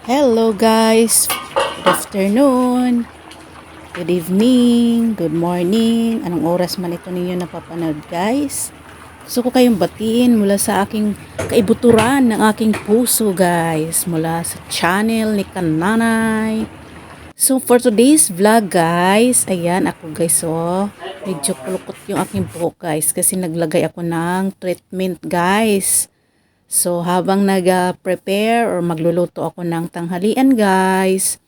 Hello guys, good afternoon, good evening, good morning, anong oras man ito ninyo napapanood guys. Gusto ko kayong batiin mula sa aking kaibuturan ng aking puso guys, mula sa channel ni Kananay. So for today's vlog guys, ayan ako guys medyo kulukot yung aking buhok guys kasi naglagay ako ng treatment guys. So, habang nag-prepare or magluluto ako ng tanghalian guys,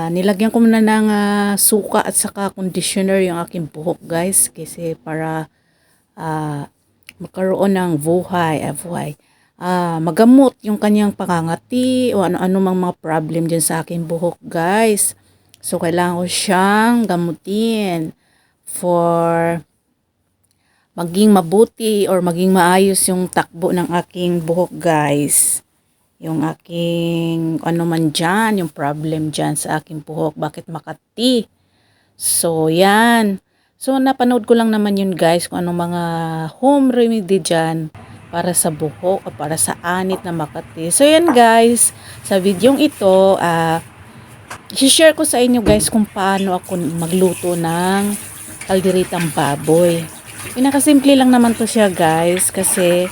nilagyan ko muna ng suka at saka conditioner yung aking buhok guys kasi para uh, magkaroon ng magamot yung kanyang pangangati o ano-ano mang mga problem dyan sa aking buhok guys. So, kailangan ko siyang gamutin for maging mabuti or maging maayos yung takbo ng aking buhok guys. Yung aking ano man dyan, yung problem dyan sa aking buhok, bakit makati. So yan. So napanood ko lang naman yun guys kung anong mga home remedy dyan para sa buhok o para sa anit na makati. So yan guys, sa videong ito, i-share ko sa inyo guys kung paano ako magluto ng kalderitang baboy. Pinakasimple lang naman to siya guys kasi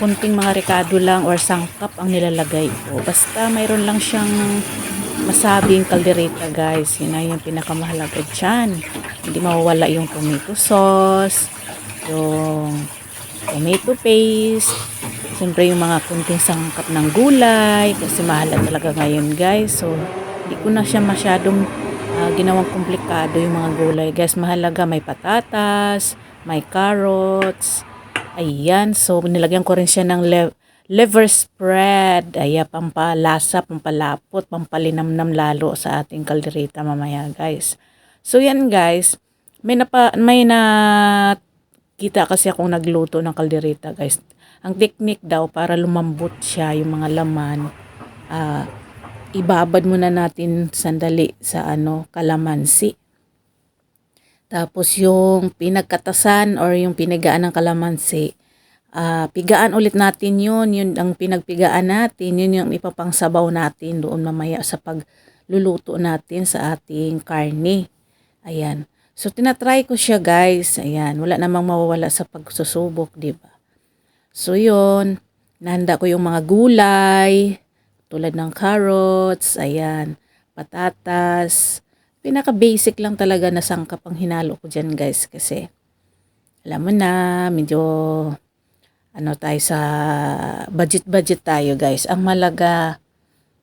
kunting mga rekado lang or sangkap ang nilalagay ko. Basta mayroon lang siyang masabing kaldereta guys. Yun na yung pinakamahalaga dyan. Hindi mawawala yung tomato sauce, yung tomato paste, siyempre yung mga kunting sangkap ng gulay kasi mahal talaga ngayon guys. So hindi ko na siya masyadong ginawang komplikado yung mga gulay guys. Mahalaga may patatas, may carrots. Ayan, so nilagyan ko rin siya ng liver spread. Ayan, pampalasa, pampalapot, pampalinamnam lalo sa ating kaldereta mamaya guys. So yan guys, may na kita kasi akong nagluto ng kaldereta guys. Ang technique daw para lumambot siya yung mga laman, ibabad muna natin sandali sa kalamansi. Tapos yung pinagkatasan or yung pinigaan ng kalamansi, pigaan ulit natin yun ang pinagpigaan natin, yun yung ipapangsabaw natin doon mamaya sa pagluluto natin sa ating karne. Ayan. So tinatry ko siya guys. Ayan, wala namang mawawala sa pagsusubok, di ba? So yun, nahanda ko yung mga gulay, tulad ng carrots, ayan, patatas. Pinaka-basic lang talaga na sangkap ang hinalo ko dyan guys kasi alam mo na, medyo tayo sa budget tayo guys. Ang malaga,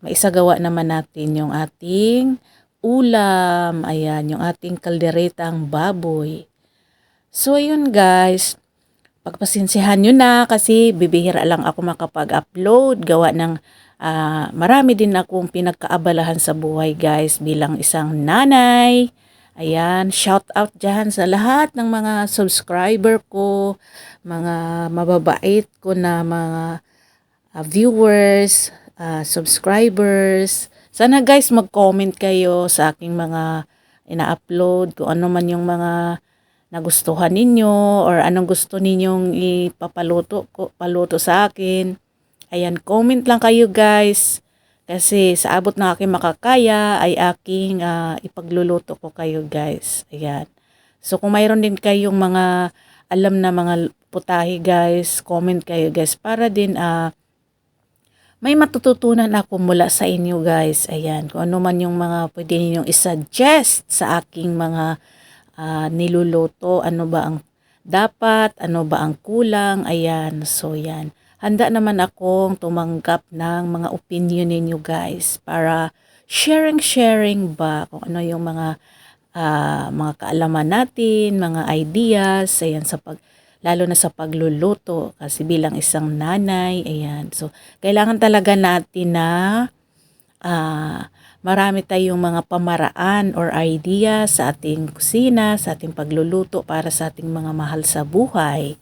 maisagawa naman natin yung ating ulam. Ayan, yung ating kalderetang baboy. So ayun guys, pagpasensihan nyo na kasi bibihira lang ako makapag-upload. Gawa ng marami din akong pinagkaabalahan sa buhay guys bilang isang nanay. Ayan, shout out dyan sa lahat ng mga subscriber ko, mga mababait ko na mga viewers, subscribers. Sana guys mag-comment kayo sa aking mga ina-upload kung ano man yung mga nagustuhan ninyo or anong gusto ninyong paluto sa akin. Ayan, comment lang kayo guys. Kasi sa abot ng aking makakaya ay aking ipagluluto ko kayo guys. Ayan. So kung mayroon din kayong mga alam na mga putahe guys, comment kayo guys para din may matututunan ako mula sa inyo guys. Ayan, kung ano man yung mga pwede ninyong isuggest sa aking mga niluluto, ano ba ang dapat, ano ba ang kulang. Ayan, so yan. Handa naman akong tumanggap ng mga opinion ninyo guys para sharing ba kung ano yung mga kaalaman natin, mga ideas, ayan, lalo na sa pagluluto kasi bilang isang nanay, ayan. So, kailangan talaga natin na marami tayong mga pamaraan or idea sa ating kusina, sa ating pagluluto para sa ating mga mahal sa buhay.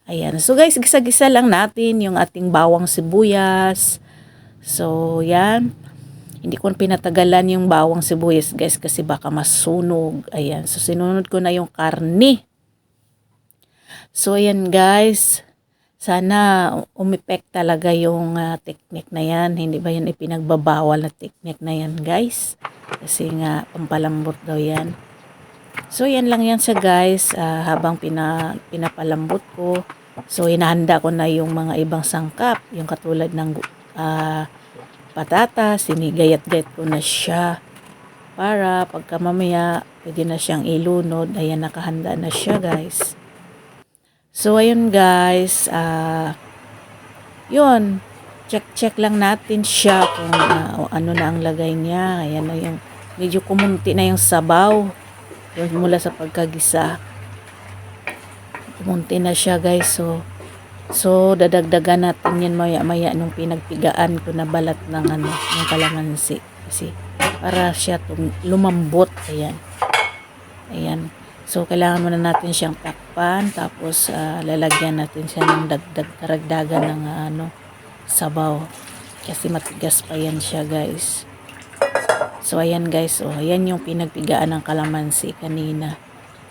Ayan. So guys, gisa-gisa lang natin yung ating bawang sibuyas. So yan. Hindi ko pinatagalan yung bawang sibuyas guys kasi baka masunog. Ayan. So sinunod ko na yung karne. So ayan guys. sana umepek talaga yung technique na yan. Hindi ba yan ipinagbabawal na technique na yan, guys? Kasi nga pampalambot daw yan. So yan lang yan siya, guys. Habang pinapalambot ko, so hinahanda ko na yung mga ibang sangkap, yung katulad ng patatas, sinigayat-gayat ko na siya para pagka mamaya pwede na siyang ilunod. Ayan, nakahanda na siya, guys. So ayun, guys, yun, check lang natin siya kung ano na ang lagay niya. Ayan na yung medyo kumunti na yung sabaw yun, mula sa pagkagisa, kumunti na siya, guys. So dadagdagan natin yan maya nung pinagpigaan ko na balat ng ng kalamansi, kasi para siya lumambot. Ayan, so kailangan muna natin siyang takpan, tapos lalagyan natin siya ng karagdagan ng sabaw, kasi matigas pa yan siya, guys. So ayan, guys, ayan yung pinagpigaan ng kalamansi kanina.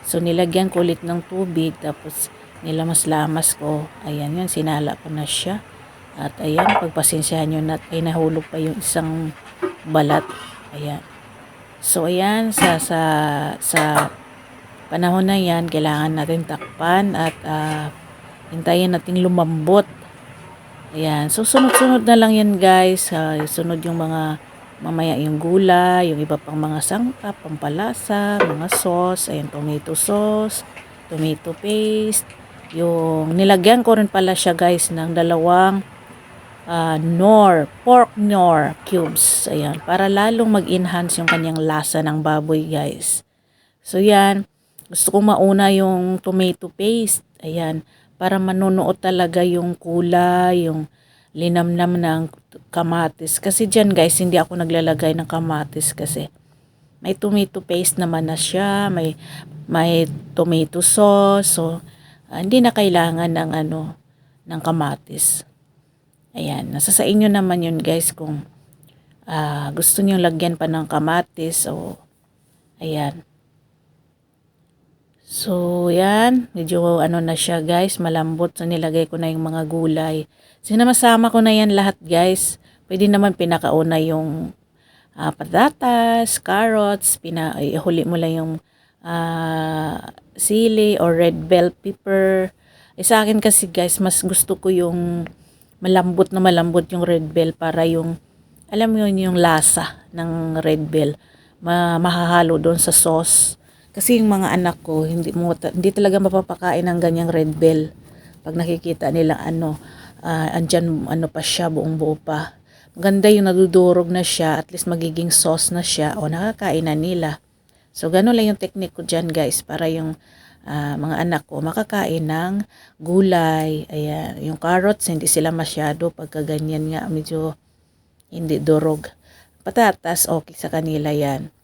So nilagyan ko ulit ng tubig, tapos nilamas-lamas ko. Ayan yun, sinala ko na siya. At ayan, pagpasensyahan nyo na, ay nahulog pa yung isang balat. Ayan. So ayan, sa panahon na yan, kailangan natin takpan at hintayin natin lumambot. Ayan, so sunod-sunod na lang yan, guys. Sunod yung mga mamaya yung gulay, yung iba pang mga sangkap, pampalasa, mga sauce, ayan, tomato sauce, tomato paste. Yung nilagyan ko rin pala siya, guys, ng dalawang pork nor cubes. Ayan, para lalong mag-enhance yung kanyang lasa ng baboy, guys. So yan, gusto kong mauna yung tomato paste. Ayan, para manunuot talaga yung kulay, yung linamnam ng kamatis. Kasi dyan, guys, hindi ako naglalagay ng kamatis kasi may tomato paste naman na siya, may tomato sauce. So hindi na kailangan ng ng kamatis. Ayan, nasa sa inyo naman yun, guys, kung gusto niyo lagyan pa ng kamatis. O ayan. So yan, medyo na siya, guys, malambot. So nilagay ko na yung mga gulay. Sinamasama ko na yan lahat, guys. Pwede naman pinakauna yung patatas, carrots, ihuli mo lang yung sili or red bell pepper. Sa akin kasi, guys, mas gusto ko yung malambot yung red bell, para yung, alam mo yun, yung lasa ng red bell mahahalo doon sa sauce. Kasi yung mga anak ko hindi talaga mapapakain ng ganyang red bell. Pag nakikita nila andyan pa siya, buong buo pa. Maganda yung nadudurog na siya, at least magiging sauce na siya, nakakain na nila. So gano'n lang yung technique ko dyan, guys, para yung mga anak ko makakain ng gulay. Ayan, yung carrots hindi sila masyado, pagka ganyan nga medyo hindi durog. Patatas okay sa kanila yan.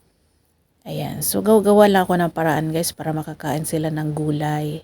Ayan, so gawa lang ako ng paraan, guys, para makakain sila ng gulay.